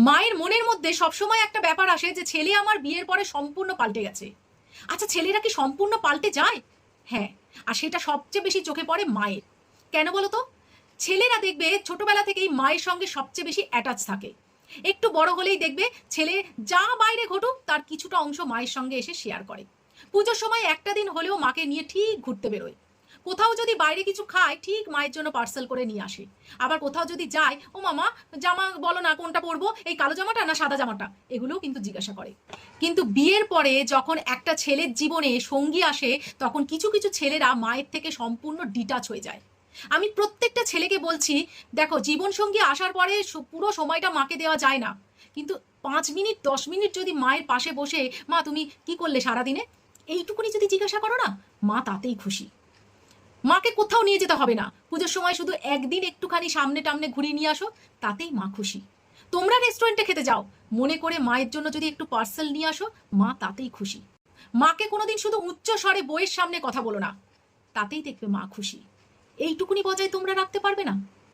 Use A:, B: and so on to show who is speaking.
A: মায়ের মনের মধ্যে সবসময় একটা ব্যাপার আসে যে ছেলে আমার বিয়ের পরে সম্পূর্ণ পাল্টে গেছে। আচ্ছা, ছেলেরা কি সম্পূর্ণ পাল্টে যায়? হ্যাঁ। আর সেটা সবচেয়ে বেশি চোখে পড়ে মায়ের। কেন বলো তো? ছেলেরা দেখবে ছোটবেলা থেকেই মায়ের সঙ্গে সবচেয়ে বেশি অ্যাটাচ থাকে। একটু বড় হলেই দেখবে ছেলে যা বাইরে ঘটুক তার কিছুটা অংশ মায়ের সঙ্গে এসে শেয়ার করে। পুজোর সময় একটা দিন হলেও মাকে নিয়ে ঠিক ঘুরতে বেরোয়। কোথাও যদি বাইরে কিছু খায় ঠিক মায়ের জন্য পার্সেল করে নিয়ে আসে। আবার কোথাও যদি যায়, ও মামা জামা বলো না কোনটা পরবো, এই কালো জামাটা না সাদা জামাটা, এগুলোও কিন্তু জিজ্ঞাসা করে। কিন্তু বিয়ের পরে যখন একটা ছেলের জীবনে সঙ্গী আসে তখন কিছু কিছু ছেলেরা মায়ের থেকে সম্পূর্ণ ডিটাচ হয়ে যায়। আমি প্রত্যেকটা ছেলেকে বলছি, দেখো জীবন সঙ্গী আসার পরে পুরো সময়টা মাকে দেওয়া যায় না, কিন্তু 5 মিনিট 10 মিনিট যদি মায়ের পাশে বসে, মা তুমি কি করলে সারাদিনে, এইটুকুনি যদি জিজ্ঞাসা করো না, মা তাতেই খুশি। মাকে কোথাও নিয়ে যেতে হবে না, পুজোর সময় শুধু একদিন একটুখানি সামনে টামনে ঘুরিয়ে নিয়ে আসো, তাতেই মা খুশি। তোমরা রেস্টুরেন্টে খেতে যাও, মনে করে মায়ের জন্য যদি একটু পার্সেল নিয়ে আসো, মা তাতেই খুশি। মাকে কোনোদিন শুধু উচ্চ স্বরে বইয়ের সামনে কথা বলো না, তাতেই দেখবে মা খুশি। এইটুকুনি বজায় তোমরা রাখতে পারবে না?